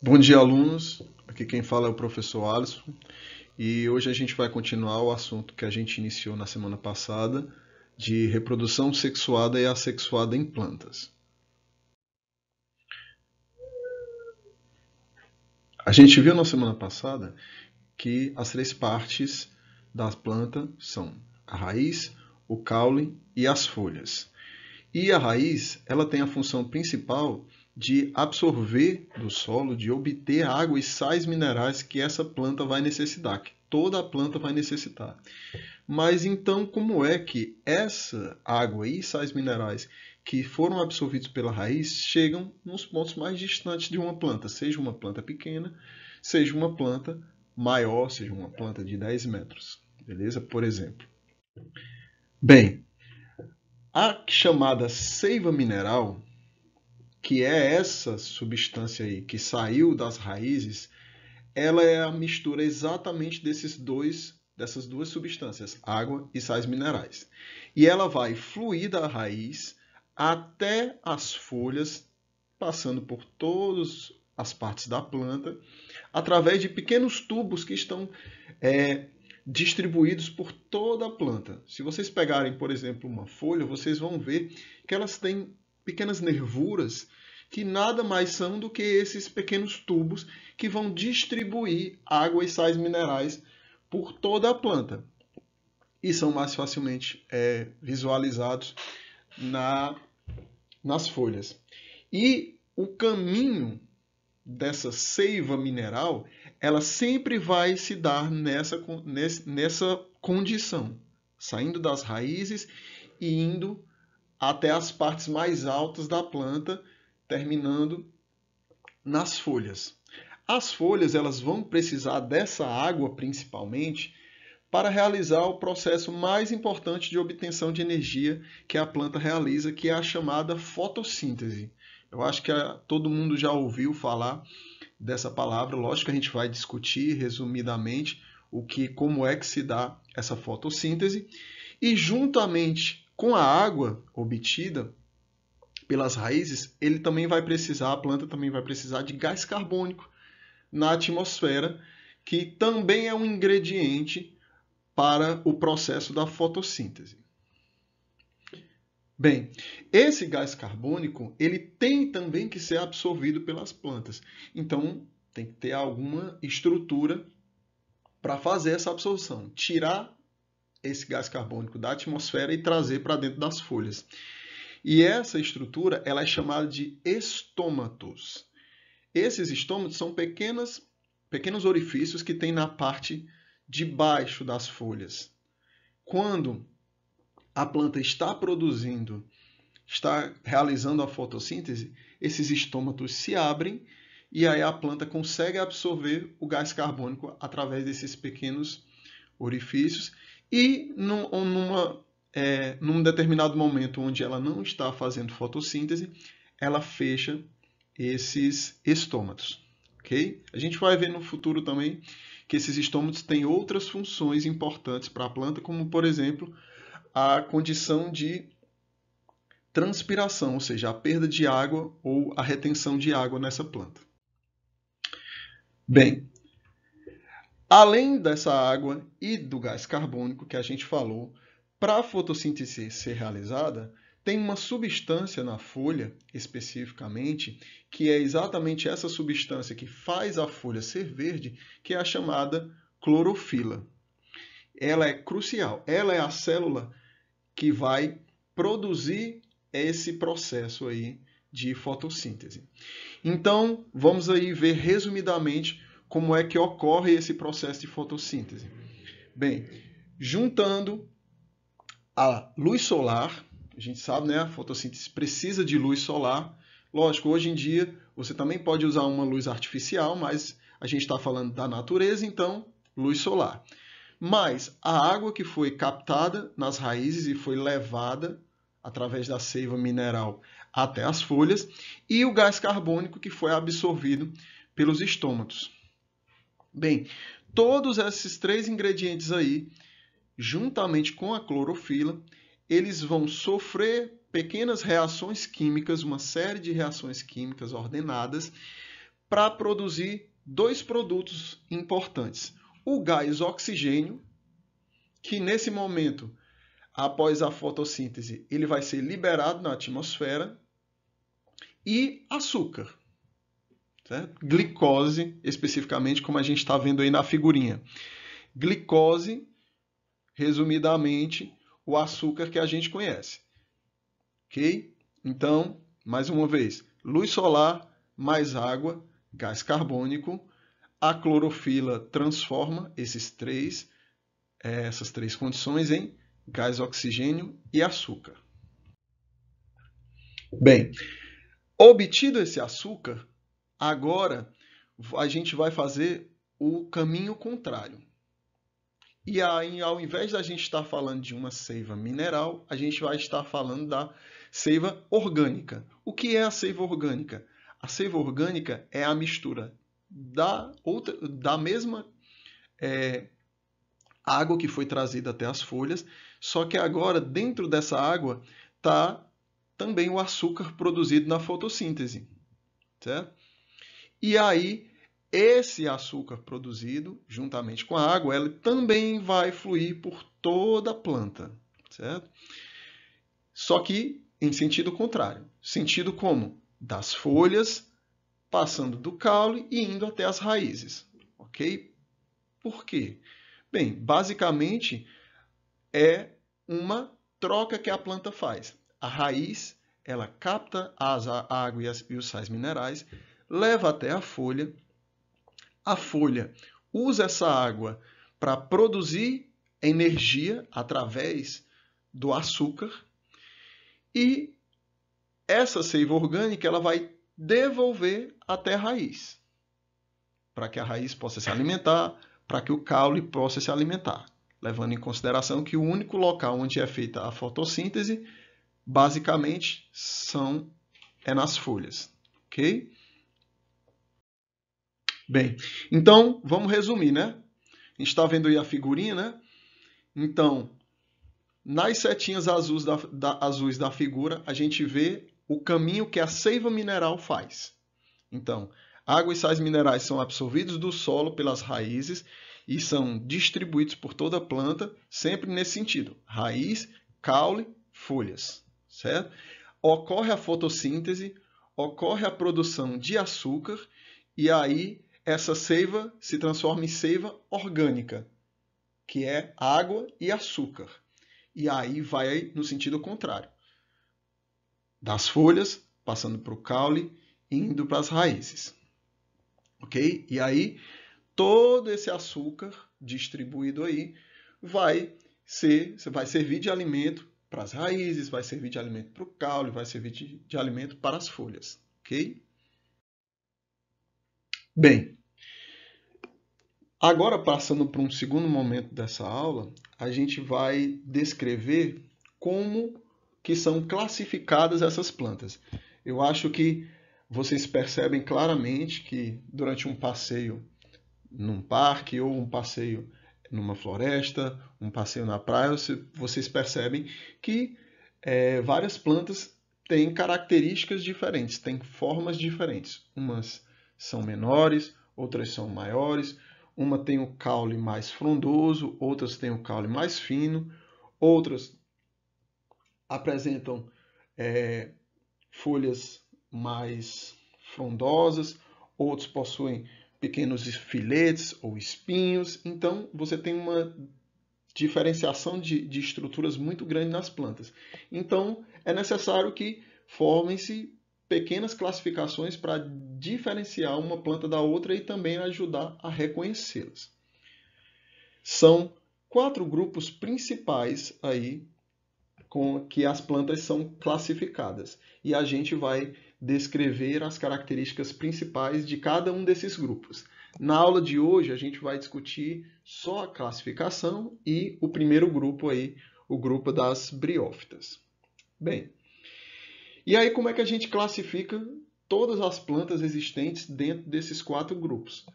Bom dia, alunos. Aqui quem fala é o professor Alisson e hoje a gente vai continuar o assunto que a gente iniciou na semana passada de reprodução sexuada e assexuada em plantas. A gente viu na semana passada que as três partes da planta são a raiz, o caule e as folhas. E a raiz, ela tem a função principal de absorver do solo, de obter água e sais minerais que essa planta vai necessitar, que toda a planta vai necessitar. Mas então, como é que essa água e sais minerais que foram absorvidos pela raiz chegam nos pontos mais distantes de uma planta, seja uma planta pequena, seja uma planta maior, seja uma planta de 10 metros, beleza? Por exemplo. Bem, a chamada seiva mineral, que é essa substância aí que saiu das raízes, ela é a mistura exatamente dessas duas substâncias, água e sais minerais. E ela vai fluir da raiz até as folhas, passando por todas as partes da planta, através de pequenos tubos que estão distribuídos por toda a planta. Se vocês pegarem, por exemplo, uma folha, vocês vão ver que elas têm pequenas nervuras que nada mais são do que esses pequenos tubos que vão distribuir água e sais minerais por toda a planta. E são mais facilmente visualizados nas folhas. E o caminho dessa seiva mineral, ela sempre vai se dar nessa condição, saindo das raízes e indo até as partes mais altas da planta, terminando nas folhas. As folhas elas vão precisar dessa água principalmente para realizar o processo mais importante de obtenção de energia que a planta realiza, que é a chamada fotossíntese. Eu acho que todo mundo já ouviu falar dessa palavra. Lógico que a gente vai discutir resumidamente como é que se dá essa fotossíntese. E juntamente com a água obtida pelas raízes, a planta também vai precisar de gás carbônico na atmosfera, que também é um ingrediente para o processo da fotossíntese. Bem, esse gás carbônico ele tem também que ser absorvido pelas plantas. Então, tem que ter alguma estrutura para fazer essa absorção, tirar esse gás carbônico da atmosfera e trazer para dentro das folhas. E essa estrutura ela é chamada de estômatos. Esses estômatos são pequenos orifícios que tem na parte de baixo das folhas. Quando a planta está realizando a fotossíntese, esses estômatos se abrem e aí a planta consegue absorver o gás carbônico através desses pequenos orifícios e num determinado momento onde ela não está fazendo fotossíntese, ela fecha esses estômatos. Okay? A gente vai ver no futuro também que esses estômatos têm outras funções importantes para a planta, como, por exemplo, a condição de transpiração, ou seja, a perda de água ou a retenção de água nessa planta. Bem, além dessa água e do gás carbônico que a gente falou, para a fotossíntese ser realizada, tem uma substância na folha, especificamente, que é exatamente essa substância que faz a folha ser verde, que é a chamada clorofila. Ela é crucial, ela é a célula que vai produzir esse processo aí de fotossíntese. Então, vamos aí ver resumidamente como é que ocorre esse processo de fotossíntese. Bem, juntando a luz solar, a gente sabe, né, a fotossíntese precisa de luz solar. Lógico, hoje em dia você também pode usar uma luz artificial, mas a gente está falando da natureza, então luz solar. Mas a água que foi captada nas raízes e foi levada através da seiva mineral até as folhas e o gás carbônico que foi absorvido pelos estômatos. Bem, todos esses três ingredientes aí, juntamente com a clorofila, eles vão sofrer pequenas reações químicas, uma série de reações químicas ordenadas, para produzir dois produtos importantes. O gás oxigênio, que nesse momento, após a fotossíntese, ele vai ser liberado na atmosfera, e açúcar, certo? Glicose, especificamente, como a gente está vendo aí na figurinha. Glicose, resumidamente, o açúcar que a gente conhece. Ok? Então, mais uma vez, luz solar mais água, gás carbônico. A clorofila transforma essas três condições em gás oxigênio e açúcar. Bem, obtido esse açúcar, agora a gente vai fazer o caminho contrário. E aí, ao invés da gente estar falando de uma seiva mineral, a gente vai estar falando da seiva orgânica. O que é a seiva orgânica? A seiva orgânica é a mistura da mesma água que foi trazida até as folhas, só que agora dentro dessa água está também o açúcar produzido na fotossíntese, certo? E aí esse açúcar produzido juntamente com a água, ele também vai fluir por toda a planta, certo? Só que em sentido contrário. Sentido como? Das folhas, passando do caule e indo até as raízes, ok? Por quê? Bem, basicamente é uma troca que a planta faz. A raiz, ela capta a água e os sais minerais, leva até a folha usa essa água para produzir energia através do açúcar e essa seiva orgânica ela vai devolver até a raiz, para que a raiz possa se alimentar, para que o caule possa se alimentar, levando em consideração que o único local onde é feita a fotossíntese, basicamente, é nas folhas, ok? Bem, então, vamos resumir, né? A gente está vendo aí a figurinha, né? Então, nas setinhas azuis da figura, a gente vê o caminho que a seiva mineral faz. Então, água e sais minerais são absorvidos do solo pelas raízes e são distribuídos por toda a planta, sempre nesse sentido. Raiz, caule, folhas, certo? Ocorre a fotossíntese, ocorre a produção de açúcar e aí essa seiva se transforma em seiva orgânica, que é água e açúcar. E aí vai no sentido contrário. Das folhas, passando para o caule e indo para as raízes. Ok? E aí, todo esse açúcar distribuído aí vai servir de alimento para as raízes, vai servir de alimento para o caule, vai servir de alimento para as folhas. Ok? Bem, agora passando para um segundo momento dessa aula, a gente vai descrever como que são classificadas essas plantas. Eu acho que vocês percebem claramente que durante um passeio num parque ou um passeio numa floresta, um passeio na praia, vocês percebem que várias plantas têm características diferentes, têm formas diferentes. Umas são menores, outras são maiores, uma tem o caule mais frondoso, outras têm o caule mais fino, outras apresentam folhas mais frondosas, outros possuem pequenos filetes ou espinhos. Então, você tem uma diferenciação de estruturas muito grande nas plantas. Então, é necessário que formem-se pequenas classificações para diferenciar uma planta da outra e também ajudar a reconhecê-las. São 4 grupos principais aí com que as plantas são classificadas. E a gente vai descrever as características principais de cada um desses grupos. Na aula de hoje, a gente vai discutir só a classificação e o primeiro grupo aí, o grupo das briófitas. Bem, e aí como é que a gente classifica todas as plantas existentes dentro desses 4 grupos?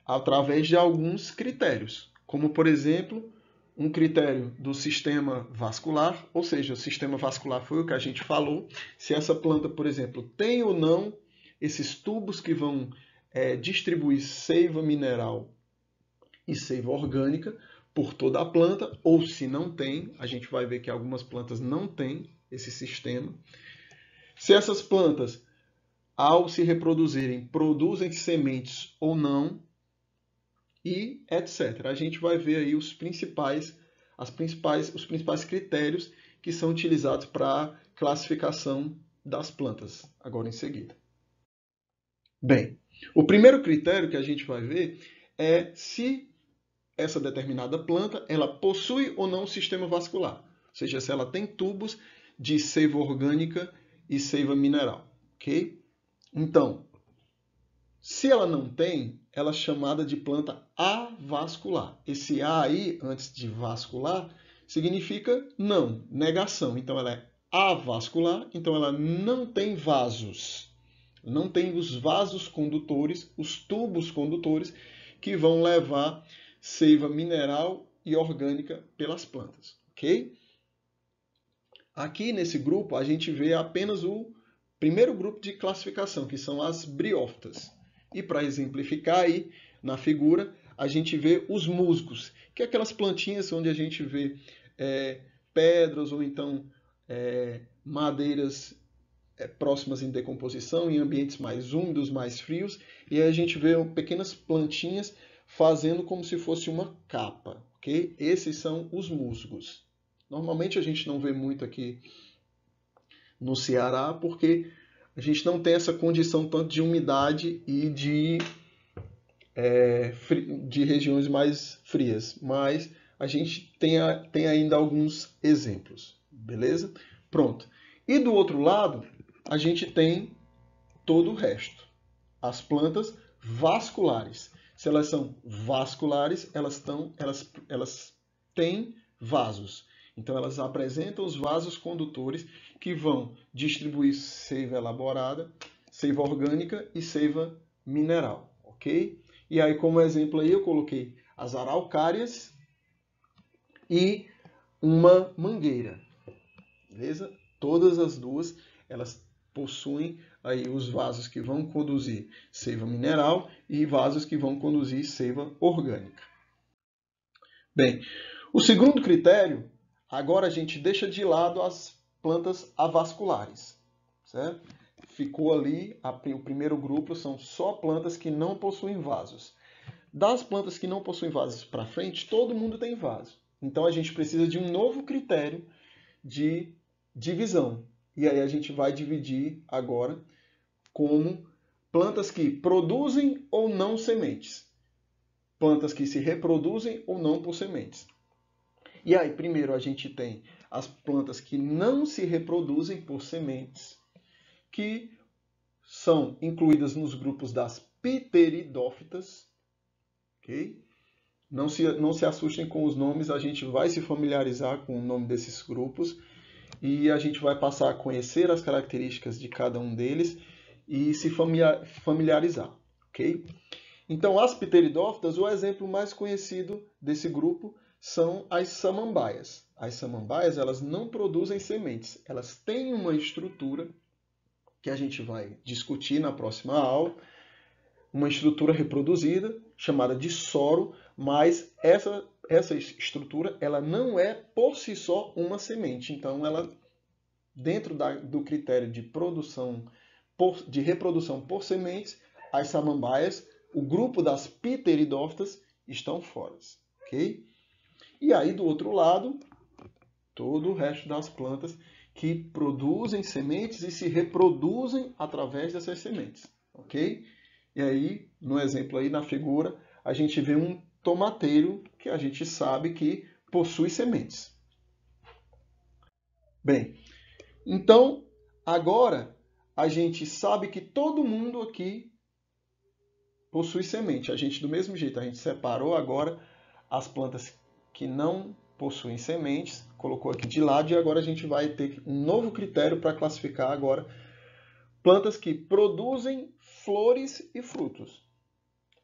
Através de alguns critérios, como por exemplo, um critério do sistema vascular, ou seja, o sistema vascular foi o que a gente falou, se essa planta, por exemplo, tem ou não esses tubos que vão distribuir seiva mineral e seiva orgânica por toda a planta, ou se não tem, a gente vai ver que algumas plantas não têm esse sistema. Se essas plantas, ao se reproduzirem, produzem sementes ou não, e etc. A gente vai ver aí os principais critérios que são utilizados para a classificação das plantas, agora em seguida. Bem, o primeiro critério que a gente vai ver é se essa determinada planta ela possui ou não sistema vascular, ou seja, se ela tem tubos de seiva orgânica e seiva mineral, ok? Então, se ela não tem, ela é chamada de planta avascular. Esse A aí, antes de vascular, significa não, negação. Então, ela é avascular, então ela não tem vasos. Não tem os vasos condutores, os tubos condutores, que vão levar seiva mineral e orgânica pelas plantas, ok? Aqui nesse grupo, a gente vê apenas o primeiro grupo de classificação, que são as briófitas. E para exemplificar aí na figura, a gente vê os musgos, que é aquelas plantinhas onde a gente vê pedras ou então madeiras próximas em decomposição, em ambientes mais úmidos, mais frios, e aí a gente vê pequenas plantinhas fazendo como se fosse uma capa, ok? Esses são os musgos. Normalmente a gente não vê muito aqui no Ceará, porque a gente não tem essa condição tanto de umidade e de regiões mais frias, mas a gente tem ainda alguns exemplos, beleza? Pronto. E do outro lado, a gente tem todo o resto. As plantas vasculares. Se elas são vasculares, elas têm vasos. Então, elas apresentam os vasos condutores que vão distribuir seiva elaborada, seiva orgânica e seiva mineral, ok? E aí, como exemplo aí, eu coloquei as araucárias e uma mangueira, beleza? Todas as duas, elas possuem aí os vasos que vão conduzir seiva mineral e vasos que vão conduzir seiva orgânica. Bem, o segundo critério, agora a gente deixa de lado as plantas avasculares, certo? Ficou ali, o primeiro grupo são só plantas que não possuem vasos. Das plantas que não possuem vasos para frente, todo mundo tem vaso. Então a gente precisa de um novo critério de divisão. E aí a gente vai dividir agora como plantas que produzem ou não sementes. Plantas que se reproduzem ou não por sementes. E aí, primeiro a gente tem as plantas que não se reproduzem por sementes, que são incluídas nos grupos das pteridófitas. Okay? Não se assustem com os nomes, a gente vai se familiarizar com o nome desses grupos e a gente vai passar a conhecer as características de cada um deles e se familiarizar, ok? Então, as pteridófitas, o exemplo mais conhecido desse grupo são as samambaias. As samambaias, elas não produzem sementes, elas têm uma estrutura que a gente vai discutir na próxima aula, uma estrutura reproduzida chamada de soro, mas essa estrutura ela não é por si só uma semente. Então, ela dentro do critério de de reprodução por sementes, as samambaias, o grupo das pteridófitas, estão fora, ok? E aí, do outro lado, todo o resto das plantas que produzem sementes e se reproduzem através dessas sementes, ok? E aí, no exemplo aí, na figura, a gente vê um tomateiro que a gente sabe que possui sementes. Bem, então, agora a gente sabe que todo mundo aqui possui semente. A gente, do mesmo jeito, a gente separou agora as plantas que não possuem sementes, colocou aqui de lado, e agora a gente vai ter um novo critério para classificar agora plantas que produzem flores e frutos.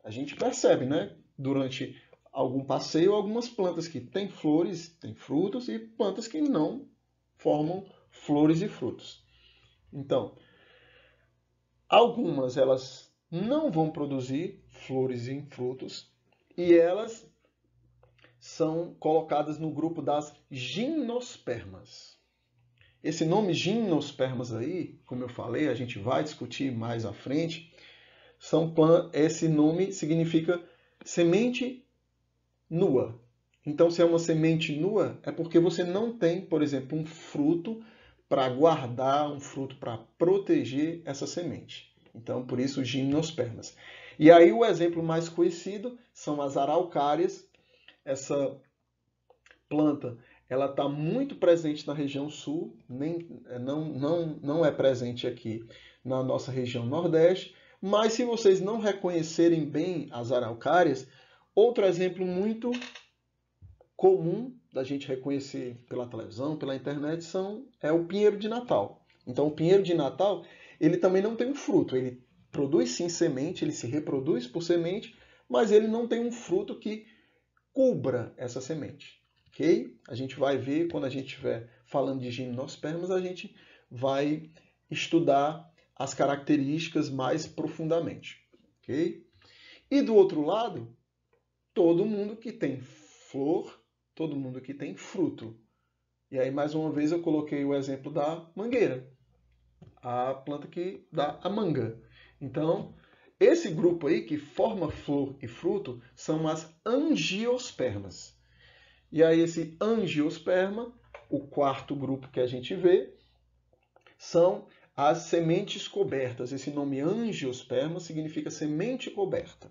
A gente percebe, né, durante algum passeio, algumas plantas que têm flores, têm frutos, e plantas que não formam flores e frutos. Então, algumas elas não vão produzir flores em frutos e elas são colocadas no grupo das gimnospermas. Esse nome gimnospermas aí, como eu falei, a gente vai discutir mais à frente, esse nome significa semente nua. Então, se é uma semente nua, é porque você não tem, por exemplo, um fruto para guardar, um fruto para proteger essa semente. Então, por isso, gimnospermas. E aí, o exemplo mais conhecido são as araucárias. Essa planta, ela está muito presente na região sul, não é presente aqui na nossa região nordeste, mas se vocês não reconhecerem bem as araucárias, outro exemplo muito comum da gente reconhecer pela televisão, pela internet, é o pinheiro de Natal. Então, o pinheiro de Natal, ele também não tem um fruto. Ele produz sim semente, ele se reproduz por semente, mas ele não tem um fruto que cubra essa semente. Ok? A gente vai ver, quando a gente estiver falando de gimnospermas, a gente vai estudar as características mais profundamente. Ok? E do outro lado, todo mundo que tem flor, todo mundo que tem fruto. E aí, mais uma vez, eu coloquei o exemplo da mangueira, a planta que dá a manga. Então, esse grupo aí que forma flor e fruto são as angiospermas. E aí, esse angiosperma, o quarto grupo que a gente vê, são as sementes cobertas. Esse nome angiosperma significa semente coberta.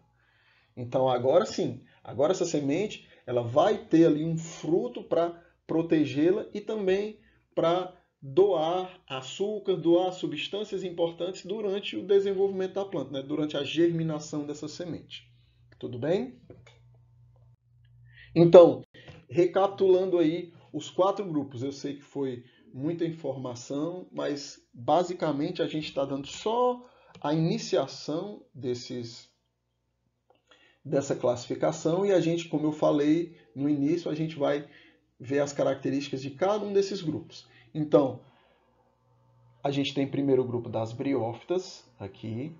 Então, agora sim, agora essa semente ela vai ter ali um fruto para protegê-la e também para doar açúcar, doar substâncias importantes durante o desenvolvimento da planta, né? Durante a germinação dessa semente. Tudo bem? Então, recapitulando aí os 4 grupos, eu sei que foi muita informação, mas basicamente a gente está dando só a iniciação dessa classificação e a gente, como eu falei no início, a gente vai ver as características de cada um desses grupos. Então, a gente tem primeiro o grupo das briófitas aqui.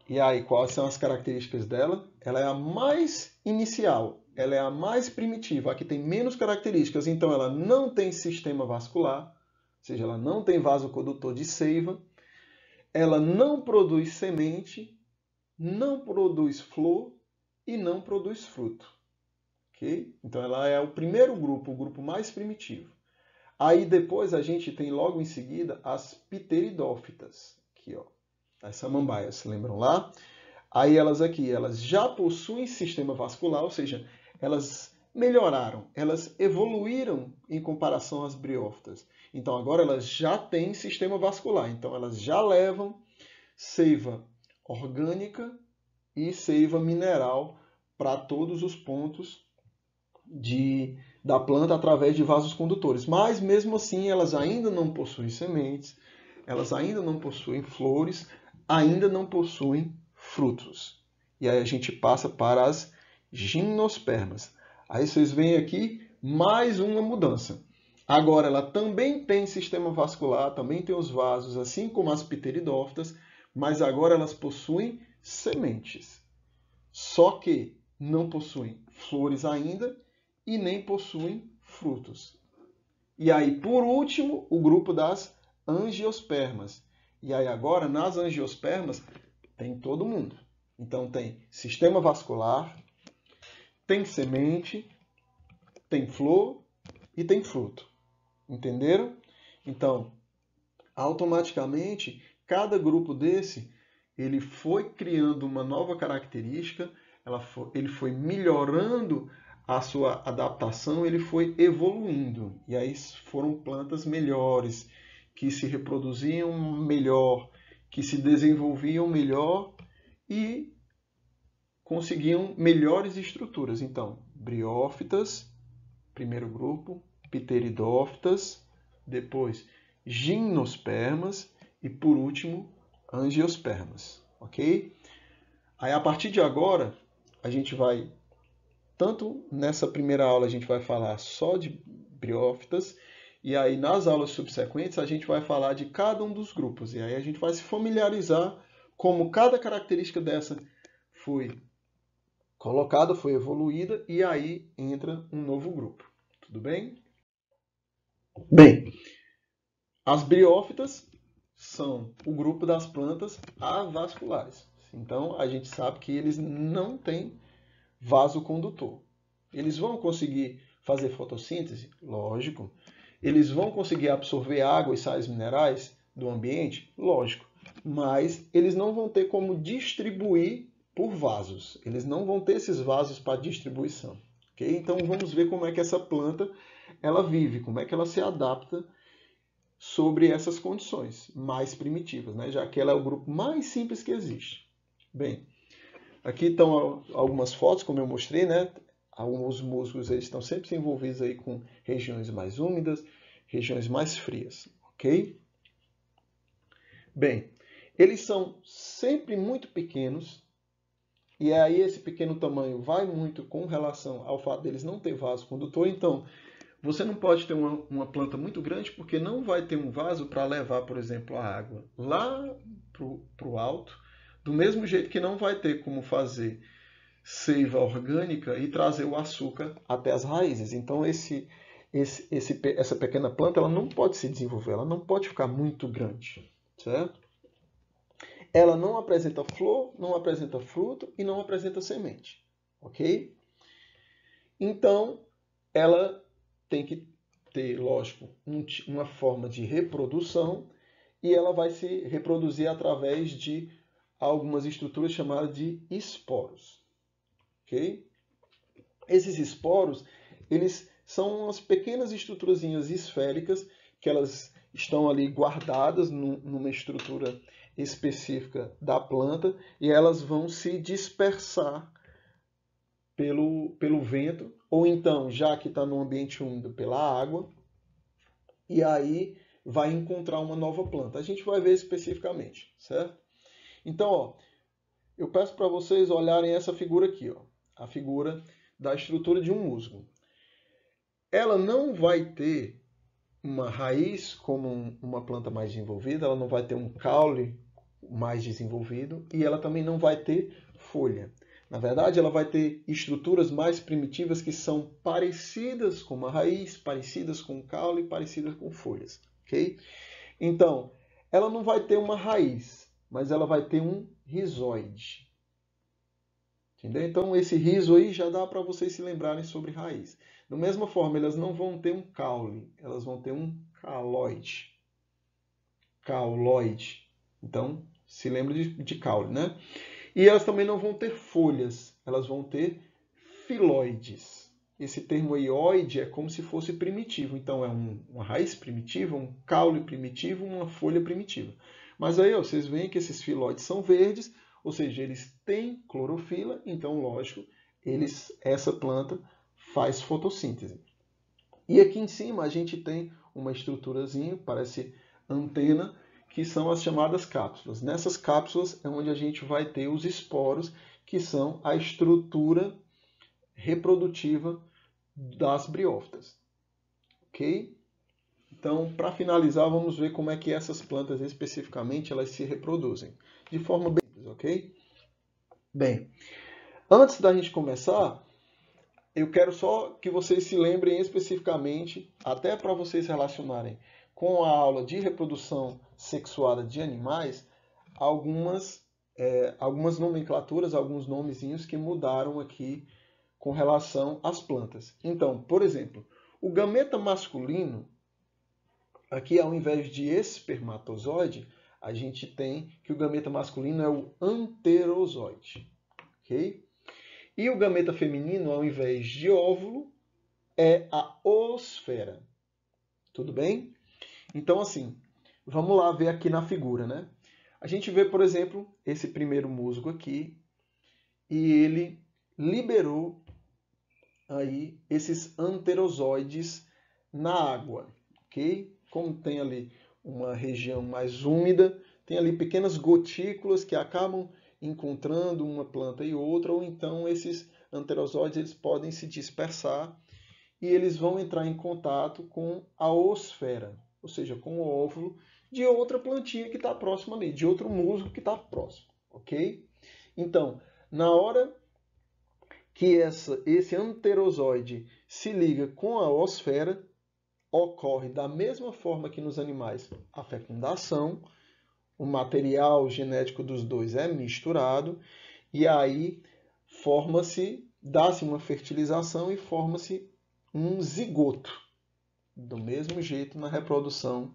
E aí, quais são as características dela? Ela é a mais inicial, ela é a mais primitiva, a que tem menos características. Então, ela não tem sistema vascular, ou seja, ela não tem vasocondutor de seiva, ela não produz semente, não produz flor e não produz fruto. Okay? Então, ela é o primeiro grupo, o grupo mais primitivo. Aí, depois, a gente tem logo em seguida as pteridófitas. Aqui, ó. As samambaias, se lembram lá? Aí elas aqui, elas já possuem sistema vascular, ou seja, elas melhoraram, elas evoluíram em comparação às briófitas. Então agora elas já têm sistema vascular, então elas já levam seiva orgânica e seiva mineral para todos os pontos da planta através de vasos condutores. Mas mesmo assim elas ainda não possuem sementes, elas ainda não possuem flores, ainda não possuem frutos. E aí a gente passa para as gimnospermas. Aí vocês veem aqui mais uma mudança. Agora ela também tem sistema vascular, também tem os vasos, assim como as pteridófitas, mas agora elas possuem sementes. Só que não possuem flores ainda e nem possuem frutos. E aí, por último, o grupo das angiospermas. E aí agora, nas angiospermas, tem todo mundo. Então tem sistema vascular, tem semente, tem flor e tem fruto. Entenderam? Então, automaticamente, cada grupo desse, ele foi criando uma nova característica, ele foi melhorando a sua adaptação, ele foi evoluindo. E aí foram plantas melhores, que se reproduziam melhor, que se desenvolviam melhor e conseguiam melhores estruturas. Então, briófitas, primeiro grupo, pteridófitas, depois gimnospermas e, por último, angiospermas. Ok? Aí, a partir de agora, a gente vai, tanto nessa primeira aula, a gente vai falar só de briófitas, e aí nas aulas subsequentes a gente vai falar de cada um dos grupos. E aí a gente vai se familiarizar como cada característica dessa foi colocada, foi evoluída, e aí entra um novo grupo. Tudo bem? Bem, as briófitas são o grupo das plantas avasculares. Então, a gente sabe que eles não têm vaso condutor. Eles vão conseguir fazer fotossíntese? Lógico. Eles vão conseguir absorver água e sais minerais do ambiente? Lógico. Mas eles não vão ter como distribuir por vasos. Eles não vão ter esses vasos para distribuição. Okay? Então, vamos ver como é que essa planta ela vive, como é que ela se adapta sobre essas condições mais primitivas, né? Já que ela é o grupo mais simples que existe. Bem, aqui estão algumas fotos, como eu mostrei, né? Os musgos eles estão sempre envolvidos aí com regiões mais úmidas, regiões mais frias, ok? Bem, eles são sempre muito pequenos, e aí esse pequeno tamanho vai muito com relação ao fato deles não ter vaso condutor. Então, você não pode ter uma planta muito grande porque não vai ter um vaso para levar, por exemplo, a água lá para o alto, do mesmo jeito que não vai ter como fazer seiva orgânica e trazer o açúcar até as raízes. Então, essa pequena planta ela não pode se desenvolver, ela não pode ficar muito grande, certo? Ela não apresenta flor, não apresenta fruto e não apresenta semente, ok? Então, ela tem que ter, lógico, uma forma de reprodução e ela vai se reproduzir através de algumas estruturas chamadas de esporos. Okay? Esses esporos, eles são umas pequenas estruturazinhas esféricas que elas estão ali guardadas numa estrutura específica da planta e elas vão se dispersar pelo vento, ou então, já que está no ambiente úmido, pela água, e aí vai encontrar uma nova planta. A gente vai ver especificamente, certo? Então, ó, eu peço para vocês olharem essa figura aqui, ó, a figura da estrutura de um musgo. Ela não vai ter uma raiz como uma planta mais desenvolvida, ela não vai ter um caule mais desenvolvido e ela também não vai ter folha. Na verdade, ela vai ter estruturas mais primitivas que são parecidas com uma raiz, parecidas com um caule, parecidas com folhas. Okay? Então, ela não vai ter uma raiz, mas ela vai ter um rizoide. Entendeu? Então, esse rizo aí já dá para vocês se lembrarem sobre raiz. Da mesma forma, elas não vão ter um caule, elas vão ter um cauloide. Cauloide. Então, se lembra de caule, né? E elas também não vão ter folhas, elas vão ter filóides. Esse termo aí, oide, é como se fosse primitivo. Então, é uma raiz primitiva, um caule primitivo, uma folha primitiva. Mas aí, ó, vocês veem que esses filóides são verdes, ou seja, eles têm clorofila, então, lógico, essa planta faz fotossíntese. E aqui em cima a gente tem uma estruturazinha, parece antena, que são as chamadas cápsulas. Nessas cápsulas é onde a gente vai ter os esporos, que são a estrutura reprodutiva das briófitas. Ok? Então, para finalizar, vamos ver como é que essas plantas especificamente elas se reproduzem. De forma bem simples, ok? Bem, antes da gente começar, eu quero só que vocês se lembrem especificamente, até para vocês relacionarem com a aula de reprodução sexuada de animais, algumas nomenclaturas, alguns nomezinhos que mudaram aqui com relação às plantas. Então, por exemplo, o gameta masculino, aqui ao invés de espermatozoide, a gente tem que o gameta masculino é o anterozoide. Ok? E o gameta feminino, ao invés de óvulo, é a oosfera. Tudo bem? Então, assim, vamos lá ver aqui na figura, né? A gente vê, por exemplo, esse primeiro musgo aqui, e ele liberou aí esses anterozoides na água, ok? Como tem ali uma região mais úmida, tem ali pequenas gotículas que acabam encontrando uma planta e outra, ou então esses anterozoides eles podem se dispersar e eles vão entrar em contato com a oosfera, ou seja, com o óvulo de outra plantinha que está próxima ali, de outro musgo que está próximo, ok? Então, na hora que esse anterozoide se liga com a oosfera, ocorre da mesma forma que nos animais a fecundação, o material genético dos dois é misturado, e aí dá-se uma fertilização e forma-se um zigoto. Do mesmo jeito na reprodução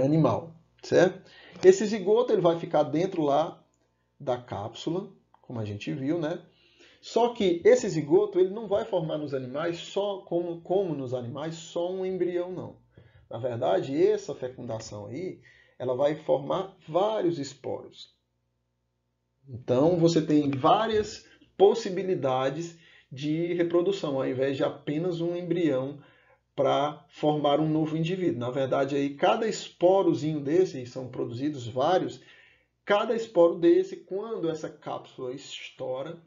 animal, certo? Esse zigoto ele vai ficar dentro lá da cápsula, como a gente viu, né? Só que esse zigoto ele não vai formar nos animais só como nos animais só um embrião, não. Na verdade, essa fecundação aí, ela vai formar vários esporos. Então, você tem várias possibilidades de reprodução, ao invés de apenas um embrião para formar um novo indivíduo. Na verdade, aí cada esporozinho desse, são produzidos vários, cada esporo desse, quando essa cápsula estoura,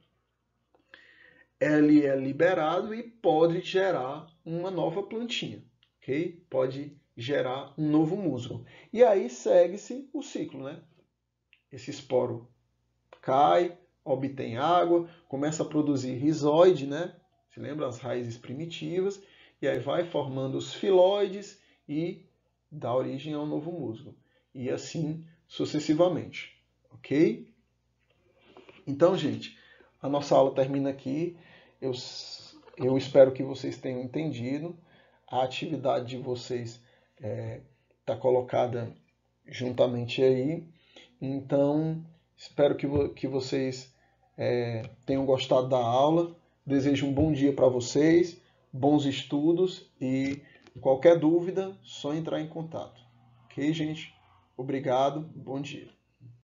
ele é liberado e pode gerar uma nova plantinha, ok? Pode gerar um novo musgo. E aí segue-se o ciclo, né? Esse esporo cai, obtém água, começa a produzir rizóide, né? Se lembra as raízes primitivas, e aí vai formando os filóides e dá origem ao novo musgo. E assim sucessivamente, ok? Então, gente, a nossa aula termina aqui. Eu espero que vocês tenham entendido. A atividade de vocês está colocada juntamente aí. Então, espero que vocês tenham gostado da aula. Desejo um bom dia para vocês, bons estudos e qualquer dúvida, só entrar em contato. Ok, gente? Obrigado, bom dia.